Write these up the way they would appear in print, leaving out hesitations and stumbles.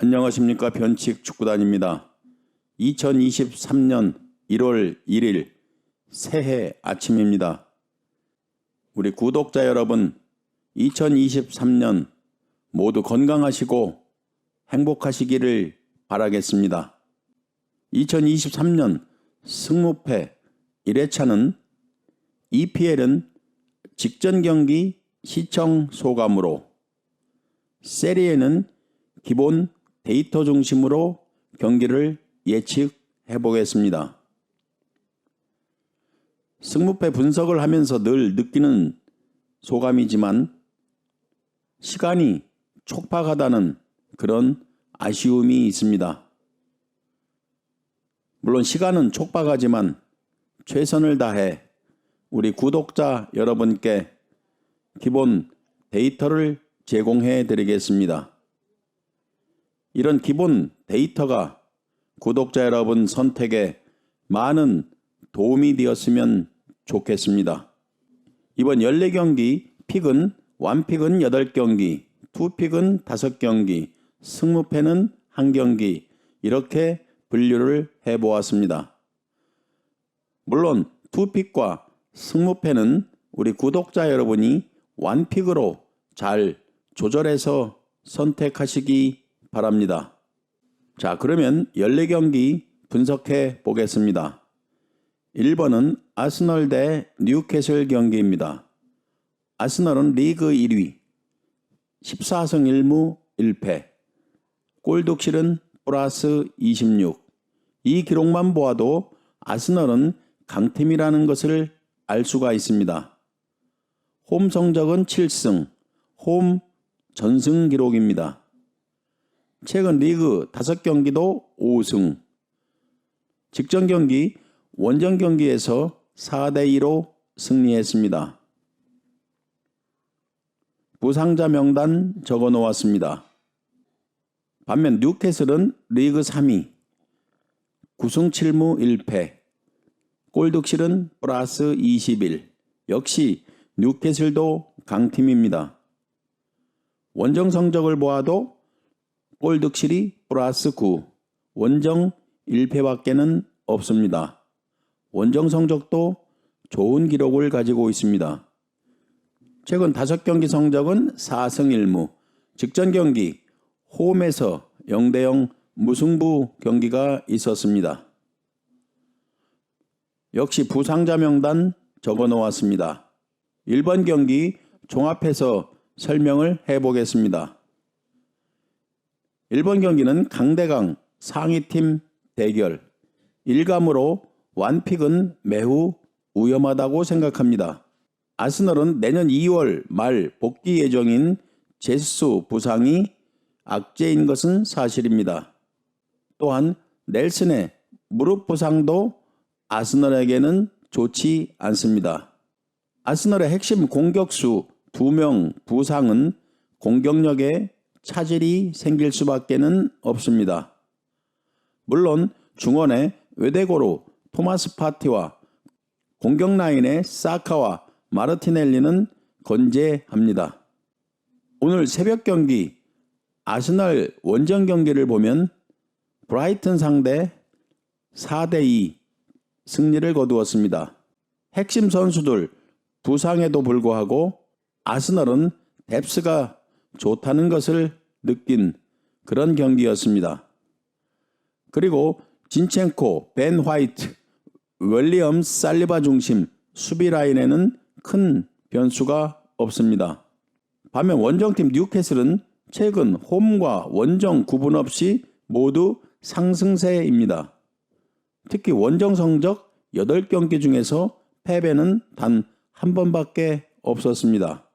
안녕하십니까. 변칙 축구단입니다. 2023년 1월 1일 새해 아침입니다. 우리 구독자 여러분, 2023년 모두 건강하시고 행복하시기를 바라겠습니다. 2023년 승무패 1회차는 EPL은 직전 경기 시청 소감으로, 세리에는 기본 데이터 중심으로 경기를 예측해 보겠습니다. 승무패 분석을 하면서 늘 느끼는 소감이지만 시간이 촉박하다는 그런 아쉬움이 있습니다. 물론 시간은 촉박하지만 최선을 다해 우리 구독자 여러분께 기본 데이터를 제공해 드리겠습니다. 이런 기본 데이터가 구독자 여러분 선택에 많은 도움이 되었으면 좋겠습니다. 이번 14경기 픽은 1픽은 8경기, 2픽은 5경기, 승무패는 1경기 이렇게 분류를 해보았습니다. 물론 2픽과 승무패는 우리 구독자 여러분이 1픽으로 잘 조절해서 선택하시기 바랍니다. 자, 그러면 14경기 분석해 보겠습니다. 1번은 아스널 대 뉴캐슬 경기입니다. 아스널은 리그 1위, 14승 1무 1패, 골득실은 플러스 26. 이 기록만 보아도 아스널은 강팀이라는 것을 알 수가 있습니다. 홈 성적은 7승, 홈 전승 기록입니다. 최근 리그 5경기도 5승, 직전 경기 원정 경기에서 4대2로 승리했습니다. 부상자 명단 적어 놓았습니다. 반면 뉴캐슬은 리그 3위, 9승 7무 1패, 골득실은 플러스 21. 역시 뉴캐슬도 강팀입니다. 원정 성적을 보아도 골득실이 플러스 9, 원정 1패밖에는 없습니다. 원정 성적도 좋은 기록을 가지고 있습니다. 최근 5경기 성적은 4승 1무, 직전 경기 홈에서 0대0 무승부 경기가 있었습니다. 역시 부상자 명단 적어 놓았습니다. 1번 경기 종합해서 설명을 해보겠습니다. 1번 경기는 강대강 상위팀 대결, 일감으로 1픽은 매우 위험하다고 생각합니다. 아스널은 내년 2월 말 복귀 예정인 제수 부상이 악재인 것은 사실입니다. 또한 넬슨의 무릎 부상도 아스널에게는 좋지 않습니다. 아스널의 핵심 공격수 2명 부상은 공격력에 차질이 생길 수밖에는 없습니다. 물론 중원의 외대고루 토마스 파티와 공격 라인의 사카와 마르티넬리는 건재합니다. 오늘 새벽 경기 아스널 원정 경기를 보면 브라이튼 상대 4대2 승리를 거두었습니다. 핵심 선수들 부상에도 불구하고 아스널은 뎁스가 좋다는 것을 느낀 그런 경기였습니다. 그리고 진첸코, 벤 화이트, 윌리엄 살리바 중심 수비 라인에는 큰 변수가 없습니다. 반면 원정팀 뉴캐슬은 최근 홈과 원정 구분 없이 모두 상승세입니다. 특히 원정 성적 8경기 중에서 패배는 단 한 번밖에 없었습니다.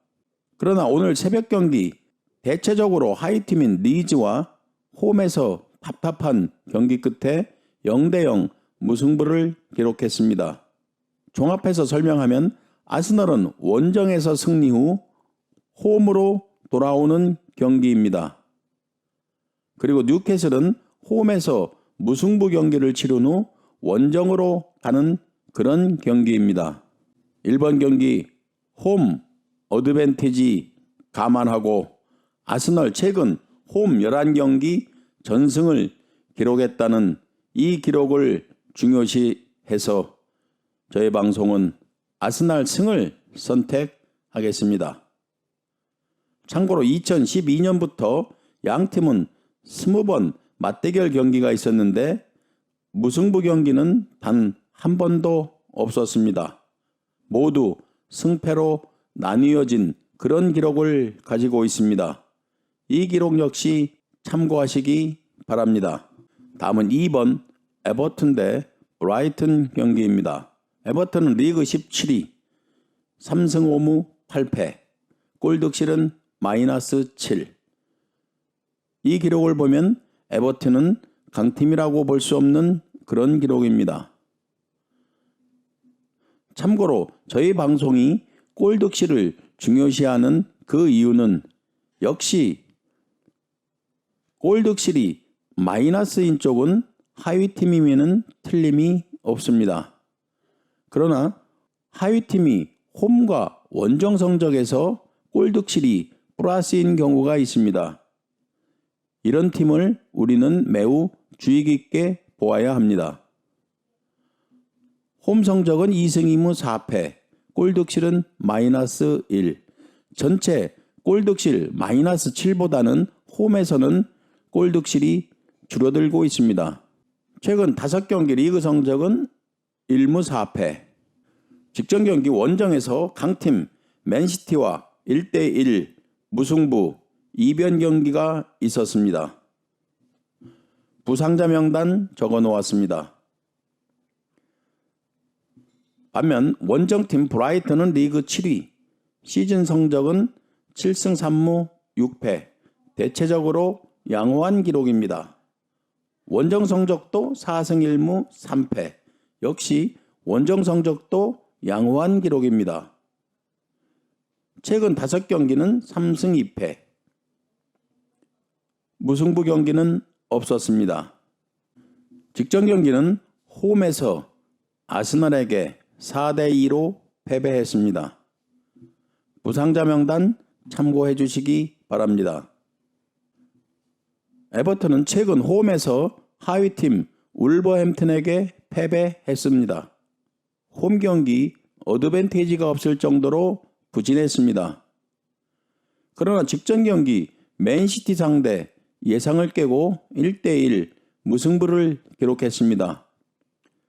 그러나 오늘 새벽 경기 대체적으로 하이팀인 리즈와 홈에서 답답한 경기 끝에 0대0 무승부를 기록했습니다. 종합해서 설명하면 아스널은 원정에서 승리 후 홈으로 돌아오는 경기입니다. 그리고 뉴캐슬은 홈에서 무승부 경기를 치른 후 원정으로 가는 그런 경기입니다. 1번 경기 홈 어드밴티지 감안하고 아스널 최근 홈 11경기 전승을 기록했다는 이 기록을 중요시해서 저희 방송은 아스날 승을 선택하겠습니다. 참고로 2012년부터 양 팀은 20번 맞대결 경기가 있었는데 무승부 경기는 단 한 번도 없었습니다. 모두 승패로 나뉘어진 그런 기록을 가지고 있습니다. 이 기록 역시 참고하시기 바랍니다. 다음은 2번 에버튼 대 브라이튼 경기입니다. 에버튼은 리그 17위, 3승 5무 8패, 골득실은 -7. 이 기록을 보면 에버튼은 강팀이라고 볼 수 없는 그런 기록입니다. 참고로 저희 방송이 골득실을 중요시하는 그 이유는 역시 골득실이 마이너스인 쪽은 하위팀이면 틀림이 없습니다. 그러나 하위팀이 홈과 원정 성적에서 골득실이 플러스인 경우가 있습니다. 이런 팀을 우리는 매우 주의 깊게 보아야 합니다. 홈 성적은 2승 2무 4패, 골득실은 -1. 전체 골득실 -7보다는 홈에서는 골득실이 줄어들고 있습니다. 최근 5경기 리그 성적은 1무 4패. 직전 경기 원정에서 강팀 맨시티와 1대1 무승부 2변 경기가 있었습니다. 부상자 명단 적어 놓았습니다. 반면 원정팀 브라이튼은 리그 7위, 시즌 성적은 7승 3무 6패, 대체적으로 양호한 기록입니다. 원정 성적도 4승 1무 3패, 역시 원정 성적도 양호한 기록입니다. 최근 5경기는 3승 2패, 무승부 경기는 없었습니다. 직전 경기는 홈에서 아스널에게 4대2로 패배했습니다. 부상자 명단 참고해 주시기 바랍니다. 에버턴은 최근 홈에서 하위팀 울버햄튼에게 패배했습니다. 홈 경기 어드밴티지가 없을 정도로 부진했습니다. 그러나 직전 경기 맨시티 상대 예상을 깨고 1대1 무승부를 기록했습니다.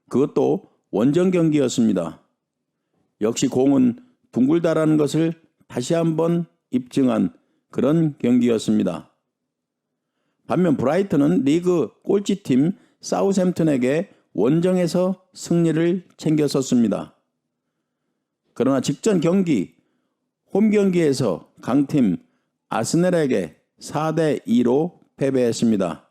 그것도 원정 경기였습니다. 역시 공은 둥글다라는 것을 다시 한번 입증한 그런 경기였습니다. 반면 브라이튼은 리그 꼴찌팀 사우샘튼에게 원정에서 승리를 챙겼었습니다. 그러나 직전 경기 홈 경기에서 강팀 아스널에게 4대2로 패배했습니다.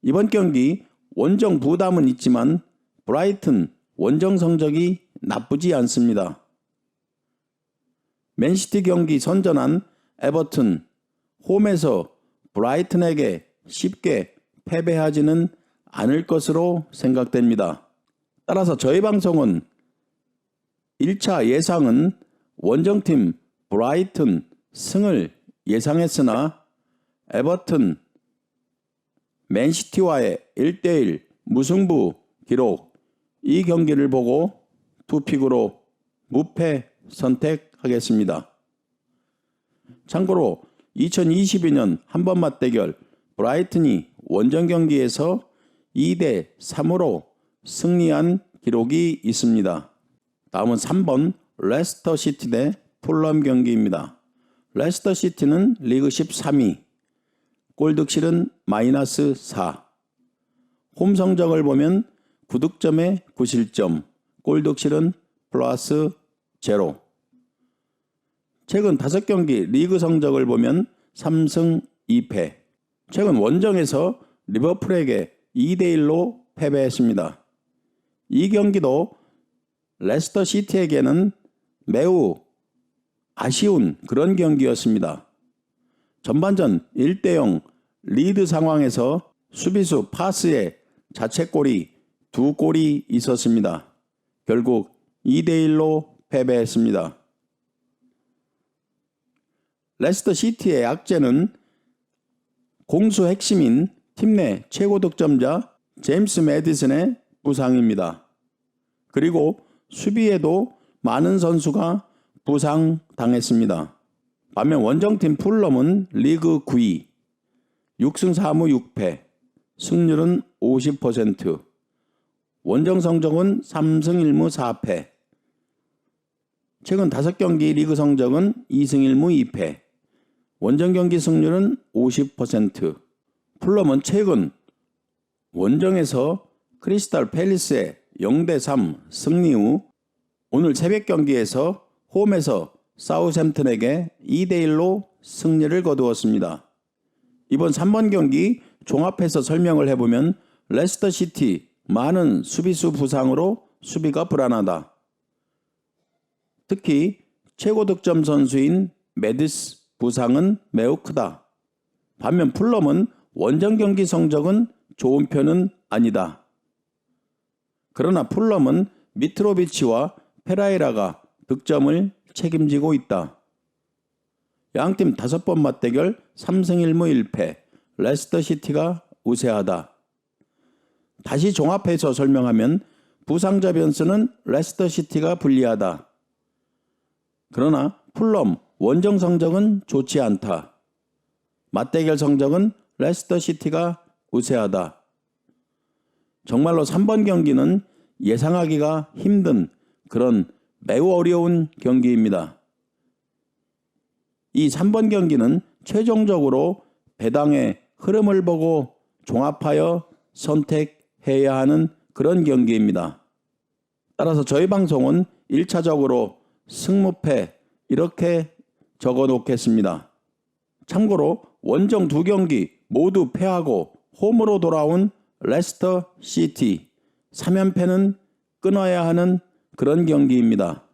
이번 경기 원정 부담은 있지만 브라이튼 원정 성적이 나쁘지 않습니다. 맨시티 경기 선전한 에버튼 홈에서 브라이튼에게 쉽게 패배하지는 않을 것으로 생각됩니다. 따라서 저희 방송은 1차 예상은 원정팀 브라이튼 승을 예상했으나 에버튼 맨시티와의 1대1 무승부 기록 이 경기를 보고 투픽으로 무패 선택하겠습니다. 참고로 2022년 한번 맞대결 브라이튼이 원정 경기에서 2대3으로 승리한 기록이 있습니다. 다음은 3번 레스터 시티 대 풀럼 경기입니다. 레스터 시티는 리그 13위, 골득실은 -4. 홈 성적을 보면 9득점에 9실점, 골득실은 플러스 0. 최근 5경기 리그 성적을 보면 3승 2패. 최근 원정에서 리버풀에게 2대1로 패배했습니다. 이 경기도 레스터 시티에게는 매우 아쉬운 그런 경기였습니다. 전반전 1대0 리드 상황에서 수비수 파스의 자책골이 2골이 있었습니다. 결국 2대1로 패배했습니다. 레스터 시티의 약재는 공수 핵심인 팀 내 최고 득점자 제임스 매디슨의 부상입니다. 그리고 수비에도 많은 선수가 부상당했습니다. 반면 원정팀 풀럼은 리그 9위, 6승 4무 6패, 승률은 50%, 원정 성적은 3승 1무 4패, 최근 5경기 리그 성적은 2승 1무 2패, 원정 경기 승률은 50%. 풀럼은 최근 원정에서 크리스탈 팰리스의 0대3 승리 후 오늘 새벽 경기에서 홈에서 사우샘튼에게 2대1로 승리를 거두었습니다. 이번 3번 경기 종합해서 설명을 해보면 레스터 시티 많은 수비수 부상으로 수비가 불안하다. 특히 최고 득점 선수인 매디스 부상은 매우 크다. 반면 풀럼은 원정 경기 성적은 좋은 편은 아니다. 그러나 풀럼은 미트로비치와 페라이라가 득점을 책임지고 있다. 양팀 5번 맞대결 3승 1무 1패, 레스터 시티가 우세하다. 다시 종합해서 설명하면 부상자 변수는 레스터 시티가 불리하다. 그러나 풀럼 원정 성적은 좋지 않다. 맞대결 성적은 레스터 시티가 우세하다. 정말로 3번 경기는 예상하기가 힘든 그런 매우 어려운 경기입니다. 이 3번 경기는 최종적으로 배당의 흐름을 보고 종합하여 선택해야 하는 그런 경기입니다. 따라서 저희 방송은 1차적으로 승무패 이렇게 적어 놓겠습니다. 참고로 원정 2경기 모두 패하고 홈으로 돌아온 레스터 시티 3연패는 끊어야 하는 그런 경기입니다.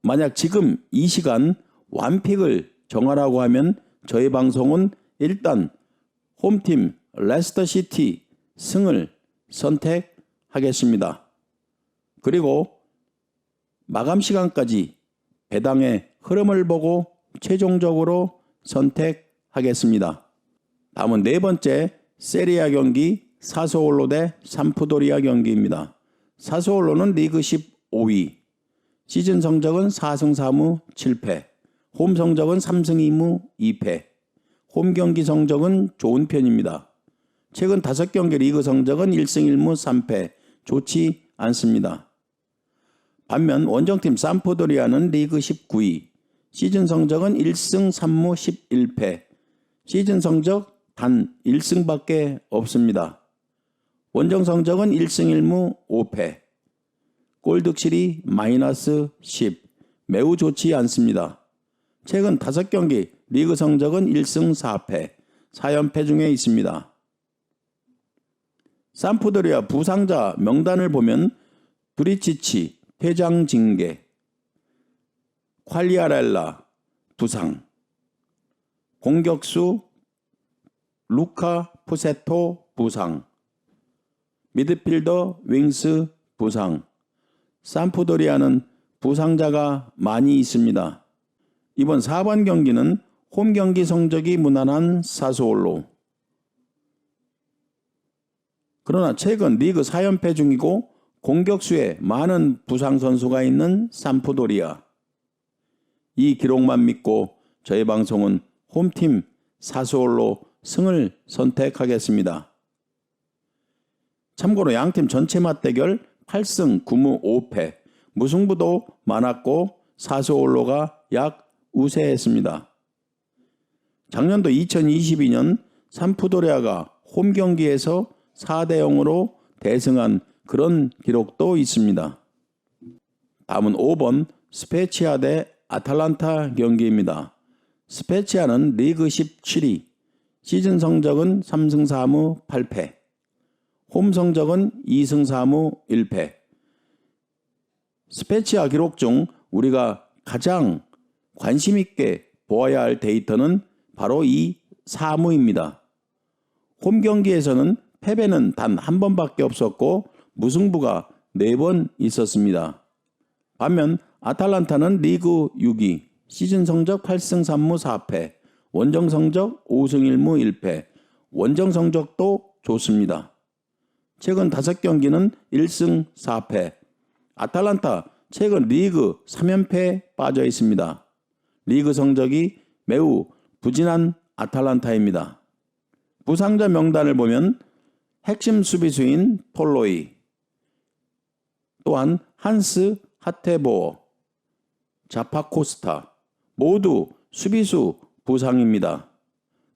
만약 지금 이 시간 완픽을 정하라고 하면 저희 방송은 일단 홈팀 레스터 시티 승을 선택하겠습니다. 그리고 마감 시간까지 배당의 흐름을 보고 최종적으로 선택하겠습니다. 다음은 네 번째 세리아 경기 사소올로 대 삼프도리아 경기입니다. 사소올로는 리그 15위, 시즌 성적은 4승 4무 7패, 홈 성적은 3승 2무 2패, 홈 경기 성적은 좋은 편입니다. 최근 5경기 리그 성적은 1승 1무 3패, 좋지 않습니다. 반면 원정팀 삼프도리아는 리그 19위, 시즌 성적은 1승 3무 11패, 시즌 성적 단 1승밖에 없습니다. 원정 성적은 1승 1무 5패, 골 득실이 마이너스 10, 매우 좋지 않습니다. 최근 5경기 리그 성적은 1승 4패, 4연패 중에 있습니다. 삼프도리아 부상자 명단을 보면 브리치치 퇴장 징계, 퀄리아렐라 부상, 공격수 루카 푸세토 부상, 미드필더 윙스 부상, 삼프도리아는 부상자가 많이 있습니다. 이번 4번 경기는 홈 경기 성적이 무난한 사소올로. 그러나 최근 리그 4연패 중이고 공격수에 많은 부상 선수가 있는 삼프도리아. 이 기록만 믿고 저희 방송은 홈팀 사소올로 승을 선택하겠습니다. 참고로 양팀 전체 맞대결 8승 9무 5패, 무승부도 많았고 사소올로가 약 우세했습니다. 작년도 2022년 삼프도리아가 홈 경기에서 4대 0으로 대승한 그런 기록도 있습니다. 다음은 5번 스페치아 대 아탈란타 경기입니다. 스페치아는 리그 17위, 시즌 성적은 3승 4무 8패, 홈 성적은 2승 4무 1패. 스페치아 기록 중 우리가 가장 관심 있게 보아야 할 데이터는 바로 이 4무입니다. 홈 경기에서는 패배는 단 한 번밖에 없었고 무승부가 4번 있었습니다. 반면 아탈란타는 리그 6위, 시즌 성적 8승 3무 4패, 원정 성적 5승 1무 1패, 원정 성적도 좋습니다. 최근 5경기는 1승 4패. 아탈란타 최근 리그 3연패에 빠져 있습니다. 리그 성적이 매우 부진한 아탈란타입니다. 부상자 명단을 보면 핵심 수비수인 톨로이, 또한 한스 하테보어, 자파코스타 모두 수비수 부상입니다.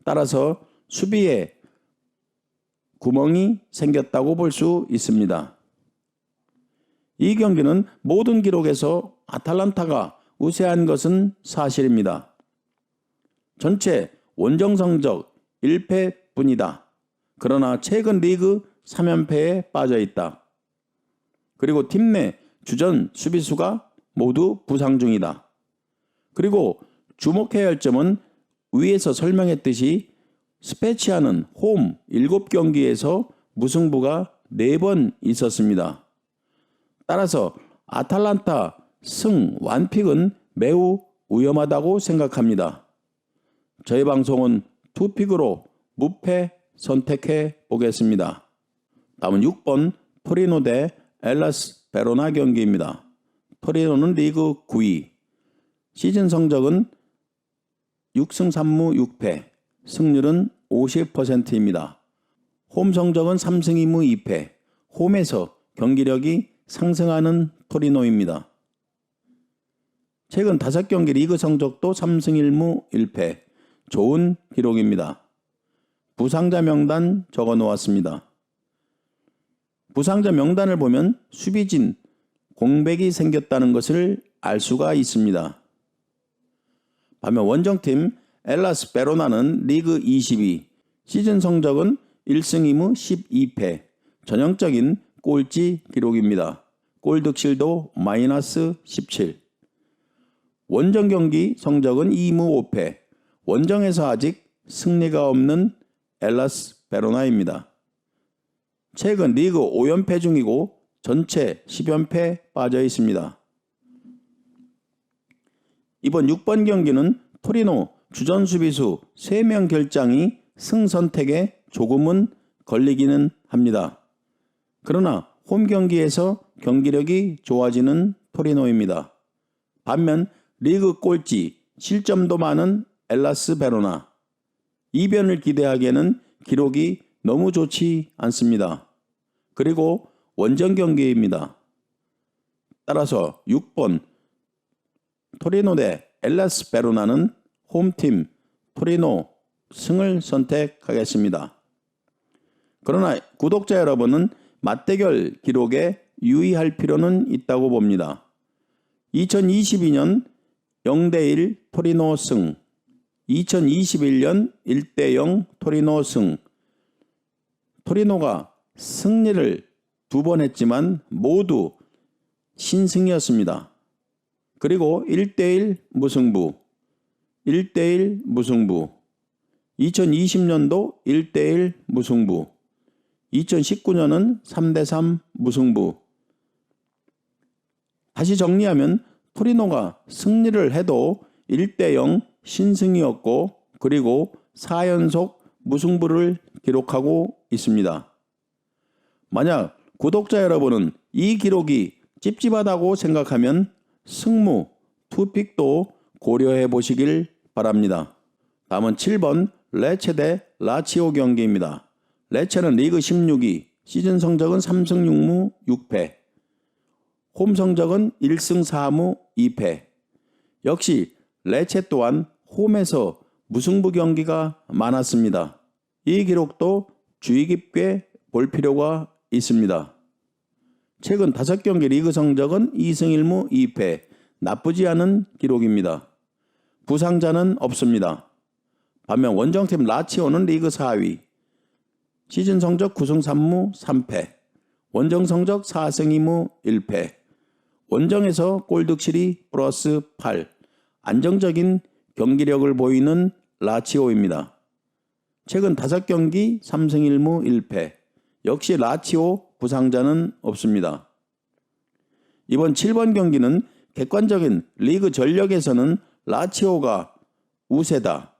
따라서 수비에 구멍이 생겼다고 볼 수 있습니다. 이 경기는 모든 기록에서 아탈란타가 우세한 것은 사실입니다. 전체 원정 성적 1패뿐이다. 그러나 최근 리그 3연패에 빠져 있다. 그리고 팀 내 주전 수비수가 모두 부상 중이다. 그리고 주목해야 할 점은 위에서 설명했듯이 스페치아는 홈 7경기에서 무승부가 4번 있었습니다. 따라서 아탈란타 승 완픽은 매우 위험하다고 생각합니다. 저희 방송은 투픽으로 무패 선택해 보겠습니다. 다음은 6번 토리노 대 엘라스 베로나 경기입니다. 토리노는 리그 9위, 시즌 성적은 6승 3무 6패, 승률은 50%입니다. 홈 성적은 3승 2무 2패, 홈에서 경기력이 상승하는 토리노입니다. 최근 5경기 리그 성적도 3승 1무 1패, 좋은 기록입니다. 부상자 명단 적어 놓았습니다. 부상자 명단을 보면 수비진 공백이 생겼다는 것을 알 수가 있습니다. 반면 원정팀 엘라스 베로나는 리그 22, 시즌 성적은 1승 2무 12패, 전형적인 꼴찌 기록입니다. 골 득실도 마이너스 17. 원정 경기 성적은 2무 5패, 원정에서 아직 승리가 없는 엘라스 베로나입니다. 최근 리그 5연패 중이고 전체 10연패 빠져 있습니다. 이번 6번 경기는 토리노 주전 수비수 3명 결장이 승 선택에 조금은 걸리기는 합니다. 그러나 홈 경기에서 경기력이 좋아지는 토리노입니다. 반면 리그 꼴찌, 실점도 많은 엘라스 베로나. 이변을 기대하기에는 기록이 너무 좋지 않습니다. 그리고 원정 경기입니다. 따라서 6번 토리노 대 엘라스 베로나는 홈팀 토리노 승을 선택하겠습니다. 그러나 구독자 여러분은 맞대결 기록에 유의할 필요는 있다고 봅니다. 2022년 0대1 토리노 승, 2021년 1대0 토리노 승. 토리노가 승리를 2번 했지만 모두 신승이었습니다. 그리고 1대1 무승부, 1대1 무승부, 2020년도 1대1 무승부, 2019년은 3대3 무승부. 다시 정리하면 토리노가 승리를 해도 1대0 신승이었고 그리고 4연속 무승부를 기록하고 있습니다. 만약 구독자 여러분은 이 기록이 찝찝하다고 생각하면 승무, 투픽도 고려해 보시길 바랍니다. 다음은 7번 레체 대 라치오 경기입니다. 레체는 리그 16위, 시즌 성적은 3승 6무 6패, 홈 성적은 1승 4무 2패. 역시 레체 또한 홈에서 무승부 경기가 많았습니다. 이 기록도 주의 깊게 볼 필요가 있습니다. 최근 5경기 리그 성적은 2승 1무 2패, 나쁘지 않은 기록입니다. 부상자는 없습니다. 반면 원정팀 라치오는 리그 4위, 시즌 성적 9승 3무 3패, 원정 성적 4승 2무 1패, 원정에서 골득실이 플러스 8, 안정적인 경기력을 보이는 라치오입니다. 최근 5경기 3승 1무 1패, 역시 라치오 부상자는 없습니다. 이번 7번 경기는 객관적인 리그 전력에서는 라치오가 우세다.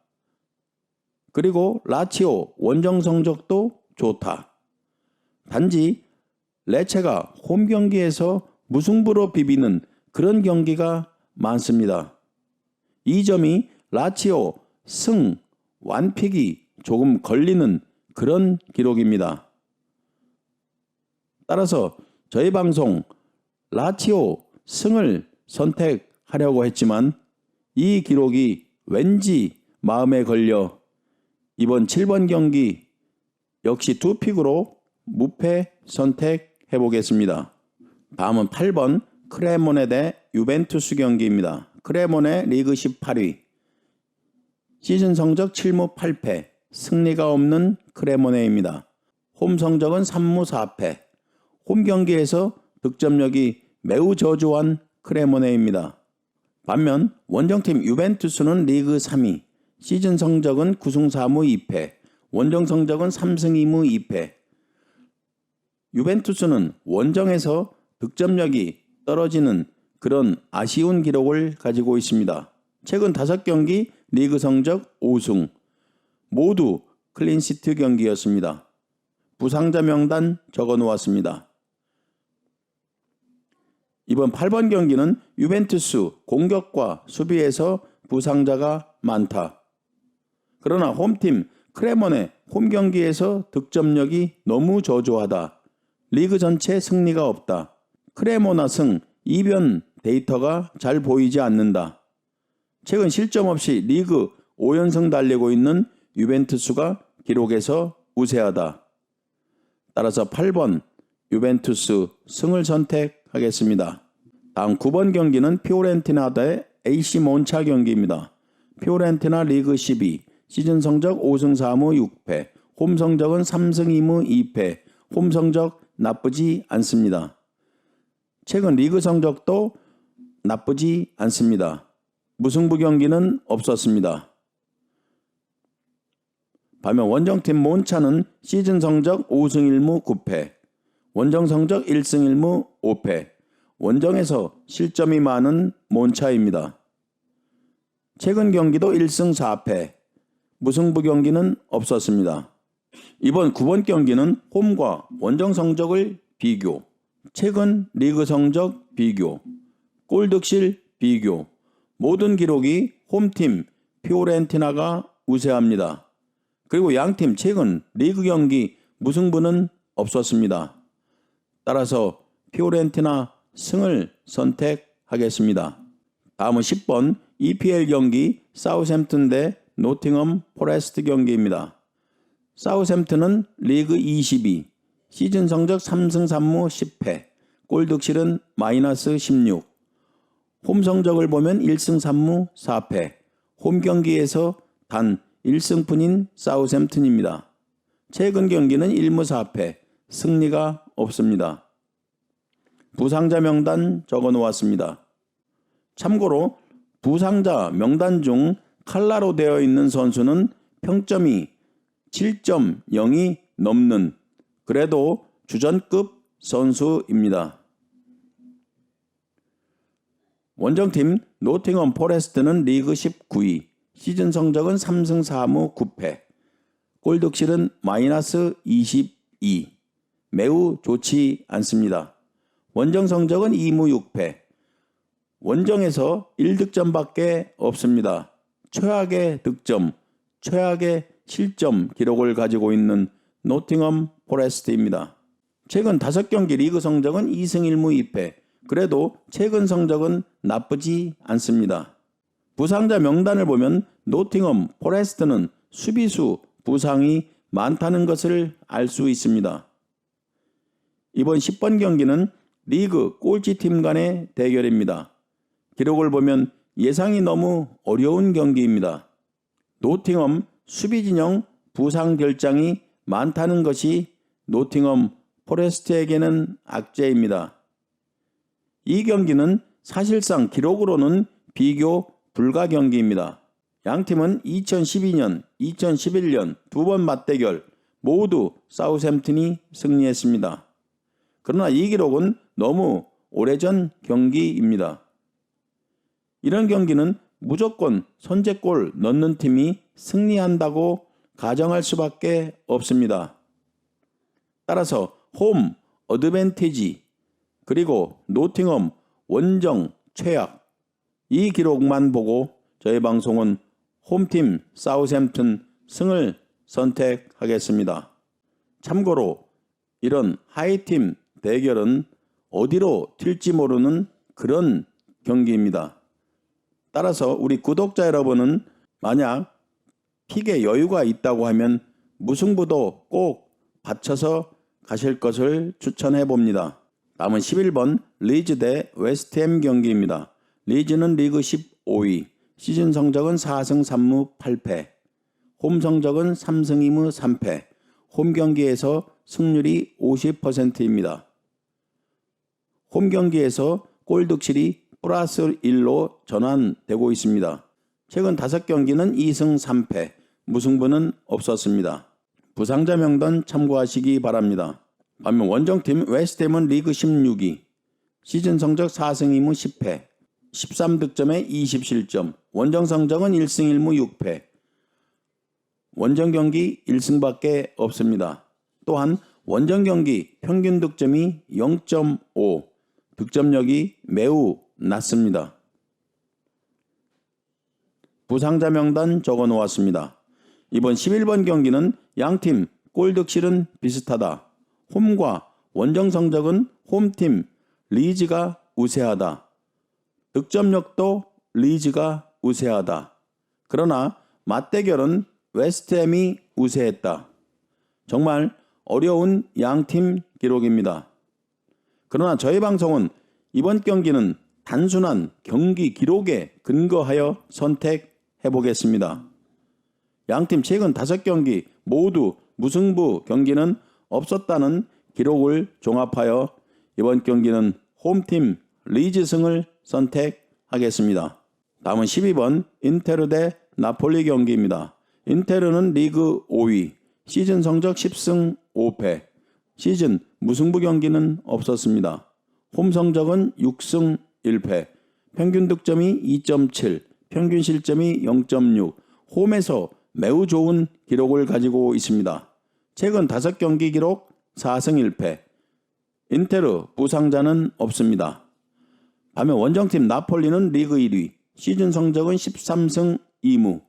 그리고 라치오 원정 성적도 좋다. 단지 레체가 홈 경기에서 무승부로 비비는 그런 경기가 많습니다. 이 점이 라치오 승, 완픽이 조금 걸리는 그런 기록입니다. 따라서 저희 방송 라치오 승을 선택하려고 했지만 이 기록이 왠지 마음에 걸려 이번 7번 경기 역시 투픽으로 무패 선택해 보겠습니다. 다음은 8번 크레모네 대 유벤투스 경기입니다. 크레모네 리그 18위, 시즌 성적 7무 8패, 승리가 없는 크레모네입니다. 홈 성적은 3무 4패, 홈 경기에서 득점력이 매우 저조한 크레모네입니다. 반면 원정팀 유벤투스는 리그 3위, 시즌 성적은 9승 4무 2패, 원정 성적은 3승 2무 2패. 유벤투스는 원정에서 득점력이 떨어지는 그런 아쉬운 기록을 가지고 있습니다. 최근 5경기 리그 성적 5승, 모두 클린시트 경기였습니다. 부상자 명단 적어 놓았습니다. 이번 8번 경기는 유벤투스 공격과 수비에서 부상자가 많다. 그러나 홈팀 크레모네 홈 경기에서 득점력이 너무 저조하다. 리그 전체 승리가 없다. 크레모나 승 이변 데이터가 잘 보이지 않는다. 최근 실점 없이 리그 5연승 달리고 있는 유벤투스가 기록에서 우세하다. 따라서 8번 유벤투스 승을 선택하겠습니다. 다음 9번 경기는 피오렌티나 대 AC 몬차 경기입니다. 피오렌티나 리그 12, 시즌 성적 5승 4무 6패, 홈 성적은 3승 2무 2패, 홈 성적 나쁘지 않습니다. 최근 리그 성적도 나쁘지 않습니다. 무승부 경기는 없었습니다. 반면 원정팀 몬차는 시즌 성적 5승 1무 9패, 원정 성적 1승 1무 5패, 원정에서 실점이 많은 몬차입니다. 최근 경기도 1승 4패, 무승부 경기는 없었습니다. 이번 9번 경기는 홈과 원정 성적을 비교, 최근 리그 성적 비교, 골 득실 비교, 모든 기록이 홈팀 피오렌티나가 우세합니다. 그리고 양팀 최근 리그 경기 무승부는 없었습니다. 따라서 피오렌티나 승을 선택하겠습니다. 다음은 10번 EPL 경기 사우샘튼 대 노팅엄 포레스트 경기입니다. 사우샘튼은 리그 22, 시즌 성적 3승 3무 10패, 골 득실은 마이너스 16. 홈 성적을 보면 1승 3무 4패, 홈 경기에서 단 1승뿐인 사우샘튼입니다. 최근 경기는 1무 4패, 승리가 없습니다. 부상자 명단 적어 놓았습니다. 참고로 부상자 명단 중 칼라로 되어 있는 선수는 평점이 7.0이 넘는 그래도 주전급 선수입니다. 원정팀 노팅엄 포레스트는 리그 19위, 시즌 성적은 3승 4무 9패, 골 득실은 마이너스 22, 매우 좋지 않습니다. 원정 성적은 2무 6패, 원정에서 1득점밖에 없습니다. 최악의 득점, 최악의 실점 기록을 가지고 있는 노팅엄 포레스트입니다. 최근 5경기 리그 성적은 2승 1무 2패, 그래도 최근 성적은 나쁘지 않습니다. 부상자 명단을 보면 노팅엄 포레스트는 수비수 부상이 많다는 것을 알 수 있습니다. 이번 10번 경기는 리그 꼴찌팀 간의 대결입니다. 기록을 보면 예상이 너무 어려운 경기입니다. 노팅엄 수비진영 부상 결장이 많다는 것이 노팅엄 포레스트에게는 악재입니다. 이 경기는 사실상 기록으로는 비교 불가 경기입니다. 양팀은 2012년, 2011년 두 번 맞대결 모두 사우샘튼이 승리했습니다. 그러나 이 기록은 너무 오래전 경기입니다. 이런 경기는 무조건 선제골 넣는 팀이 승리한다고 가정할 수밖에 없습니다. 따라서 홈 어드밴티지 그리고 노팅엄 원정 최악 이 기록만 보고 저희 방송은 홈팀 사우샘튼 승을 선택하겠습니다. 참고로 이런 하이팀 대결은 어디로 튈지 모르는 그런 경기입니다. 따라서 우리 구독자 여러분은 만약 픽에 여유가 있다고 하면 무승부도 꼭 받쳐서 가실 것을 추천해 봅니다. 다음은 11번 리즈 대 웨스트햄 경기입니다. 리즈는 리그 15위, 시즌 성적은 4승 3무 8패, 홈 성적은 3승 2무 3패, 홈 경기에서 승률이 50%입니다. 홈 경기에서 골 득실이 플러스 1로 전환되고 있습니다. 최근 5경기는 2승 3패, 무승부는 없었습니다. 부상자 명단 참고하시기 바랍니다. 반면 원정팀 웨스트햄은 리그 16위, 시즌 성적 4승 2무 10패, 13득점에 20실점, 원정 성적은 1승 1무 6패, 원정 경기 1승밖에 없습니다. 또한 원정 경기 평균 득점이 0.5, 득점력이 매우 낮습니다. 부상자 명단 적어 놓았습니다. 이번 11번 경기는 양팀 골 득실은 비슷하다. 홈과 원정 성적은 홈팀 리즈가 우세하다. 득점력도 리즈가 우세하다. 그러나 맞대결은 웨스트햄이 우세했다. 정말 어려운 양팀 기록입니다. 그러나 저희 방송은 이번 경기는 단순한 경기 기록에 근거하여 선택해 보겠습니다. 양팀 최근 5경기 모두 무승부 경기는 없었다는 기록을 종합하여 이번 경기는 홈팀 리즈 승을 선택하겠습니다. 다음은 12번 인테르 대 나폴리 경기입니다. 인테르는 리그 5위, 시즌 성적 10승 5패, 시즌 무승부 경기는 없었습니다. 홈 성적은 6승 1패, 평균 득점이 2.7, 평균 실점이 0.6, 홈에서 매우 좋은 기록을 가지고 있습니다. 최근 5경기 기록 4승 1패, 인테르 부상자는 없습니다. 반면 원정팀 나폴리는 리그 1위, 시즌 성적은 13승 2무,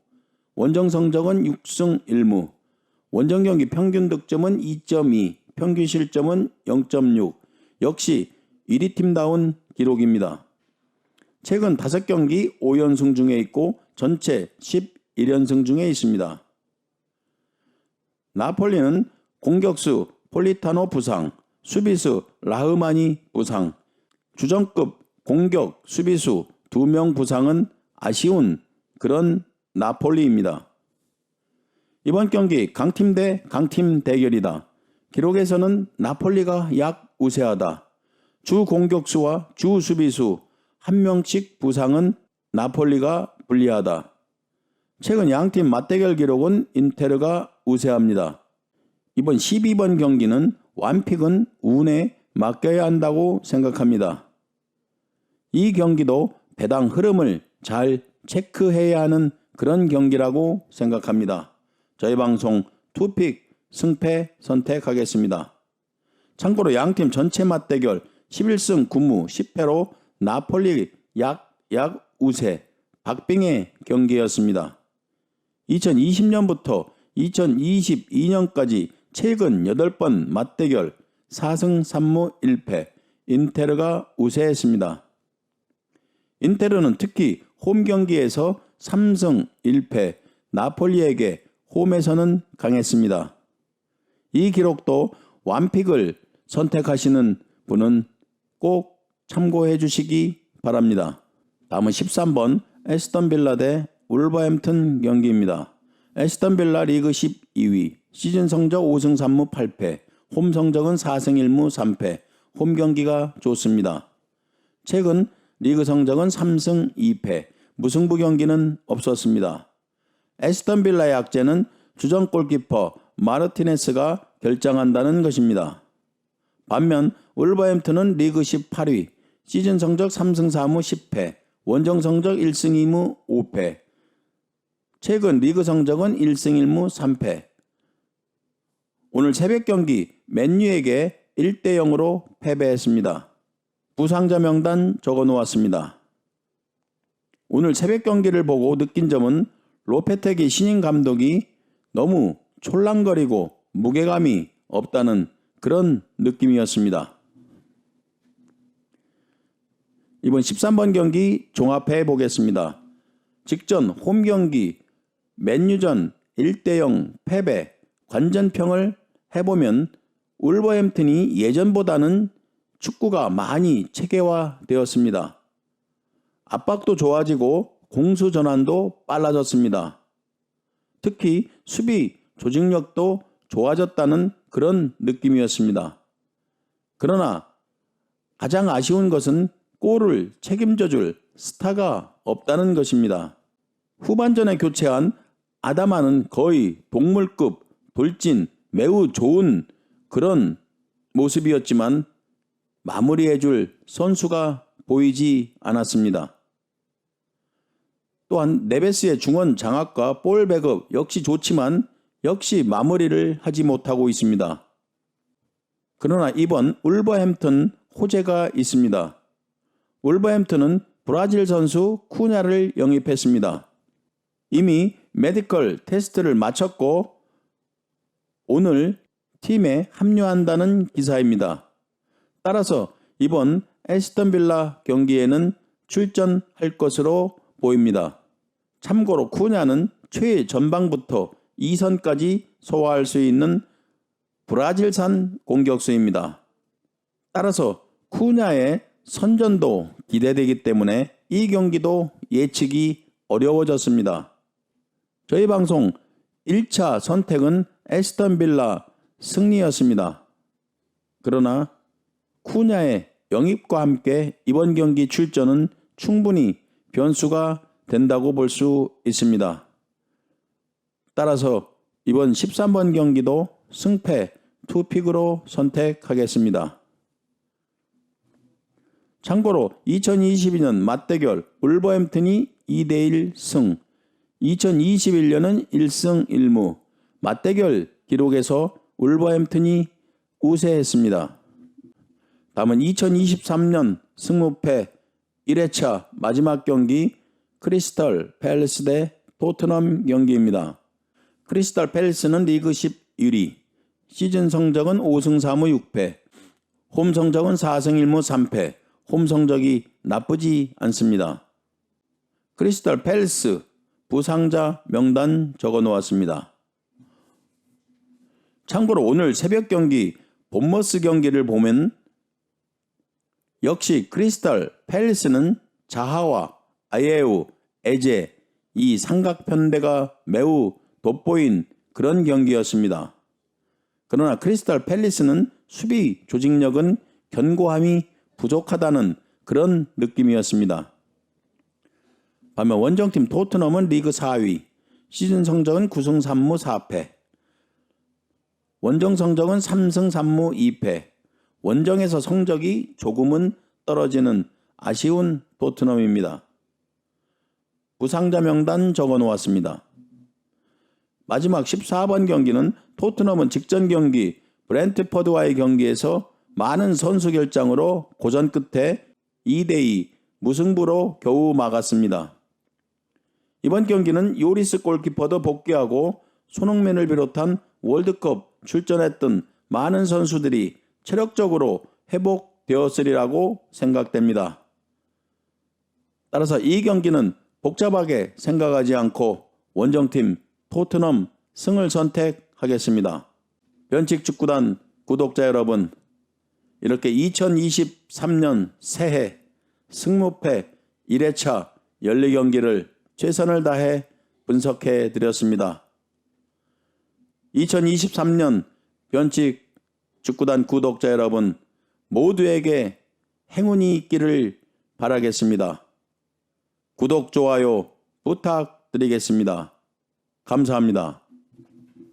원정 성적은 6승 1무, 원정 경기 평균 득점은 2.2, 평균 실점은 0.6, 역시 1위 팀다운 기록입니다. 최근 5경기 5연승 중에 있고 전체 11연승 중에 있습니다. 나폴리는 공격수 폴리타노 부상, 수비수 라흐마니 부상, 주전급 공격 수비수 2명 부상은 아쉬운 그런 나폴리입니다. 이번 경기 강팀 대 강팀 대결이다. 기록에서는 나폴리가 약 우세하다. 주 공격수와 주 수비수 1명씩 부상은 나폴리가 불리하다. 최근 양팀 맞대결 기록은 인테르가 우세합니다. 이번 12번 경기는 완픽은 운에 맡겨야 한다고 생각합니다. 이 경기도 배당 흐름을 잘 체크해야 하는 그런 경기라고 생각합니다. 저희 방송 투픽 승패 선택하겠습니다. 참고로 양팀 전체 맞대결 11승 9무 10패로 나폴리 약 우세 박빙의 경기였습니다. 2020년부터 2022년까지 최근 8번 맞대결 4승 3무 1패 인테르가 우세했습니다. 인테르는 특히 홈 경기에서 3승 1패 나폴리에게 홈에서는 강했습니다. 이 기록도 완픽을 선택하시는 분은 꼭 참고해 주시기 바랍니다. 다음은 13번 에스턴 빌라 대 울버햄튼 경기입니다. 에스턴 빌라 리그 12위, 시즌 성적 5승 3무 8패, 홈 성적은 4승 1무 3패, 홈 경기가 좋습니다. 최근 리그 성적은 3승 2패, 무승부 경기는 없었습니다. 에스턴 빌라의 악재는 주전 골키퍼 마르티네스가 결정한다는 것입니다. 반면 울버햄튼은 리그 18위, 시즌 성적 3승 4무 10패, 원정 성적 1승 2무 5패, 최근 리그 성적은 1승 1무 3패. 오늘 새벽 경기 맨유에게 1대 0으로 패배했습니다. 부상자 명단 적어 놓았습니다. 오늘 새벽 경기를 보고 느낀 점은 로페테기 신인 감독이 너무 촐랑거리고 무게감이 없다는 그런 느낌이었습니다. 이번 13번 경기 종합해 보겠습니다. 직전 홈 경기 맨유전 1대 0 패배 관전평을 해보면 울버햄튼이 예전보다는 축구가 많이 체계화되었습니다. 압박도 좋아지고 공수 전환도 빨라졌습니다. 특히 수비 조직력도 좋아졌다는 그런 느낌이었습니다. 그러나 가장 아쉬운 것은 골을 책임져줄 스타가 없다는 것입니다. 후반전에 교체한 아다마는 거의 동물급 돌진 매우 좋은 그런 모습이었지만 마무리해줄 선수가 보이지 않았습니다. 또한 네베스의 중원 장악과 볼 백업 역시 좋지만 역시 마무리를 하지 못하고 있습니다. 그러나 이번 울버햄튼 호재가 있습니다. 울버햄튼은 브라질 선수 쿠냐를 영입했습니다. 이미 메디컬 테스트를 마쳤고 오늘 팀에 합류한다는 기사입니다. 따라서 이번 에스턴 빌라 경기에는 출전할 것으로 보입니다. 참고로 쿠냐는 최전방부터 2선까지 소화할 수 있는 브라질산 공격수입니다. 따라서 쿠냐의 선전도 기대되기 때문에 이 경기도 예측이 어려워졌습니다. 저희 방송 1차 선택은 에스턴 빌라 승리였습니다. 그러나 쿠냐의 영입과 함께 이번 경기 출전은 충분히 변수가 된다고 볼 수 있습니다. 따라서 이번 13번 경기도 승패 투픽으로 선택하겠습니다. 참고로 2022년 맞대결 울버햄튼이 2대1 승, 2021년은 1승 1무 맞대결 기록에서 울버햄튼이 우세했습니다. 다음은 2023년 승무패 1회차 마지막 경기 크리스탈 팰리스 대 토트넘 경기입니다. 크리스탈 팰리스는 리그 11위, 시즌 성적은 5승 4무 6패, 홈 성적은 4승 1무 3패, 홈 성적이 나쁘지 않습니다. 크리스탈 팰리스 부상자 명단 적어 놓았습니다. 참고로 오늘 새벽 경기 본머스 경기를 보면 역시 크리스탈 팰리스는 자하와 아예우, 에제 이 삼각편대가 매우 돋보인 그런 경기였습니다. 그러나 크리스탈 팰리스는 수비 조직력은 견고함이 부족하다는 그런 느낌이었습니다. 반면 원정팀 토트넘은 리그 4위, 시즌 성적은 9승 3무 4패, 원정 성적은 3승 3무 2패, 원정에서 성적이 조금은 떨어지는 아쉬운 토트넘입니다. 부상자 명단 적어 놓았습니다. 마지막 14번 경기는 토트넘은 직전 경기 브렌트퍼드와의 경기에서 많은 선수 결장으로 고전 끝에 2대2 무승부로 겨우 막았습니다. 이번 경기는 요리스 골키퍼도 복귀하고 손흥민을 비롯한 월드컵 출전했던 많은 선수들이 체력적으로 회복되었으리라고 생각됩니다. 따라서 이 경기는 복잡하게 생각하지 않고 원정팀 토트넘 승을 선택하겠습니다. 변칙축구단 구독자 여러분, 이렇게 2023년 새해 승무패 1회차 연리 경기를 최선을 다해 분석해 드렸습니다. 2023년 변칙축구단 구독자 여러분 모두에게 행운이 있기를 바라겠습니다. 구독, 좋아요 부탁드리겠습니다. 감사합니다.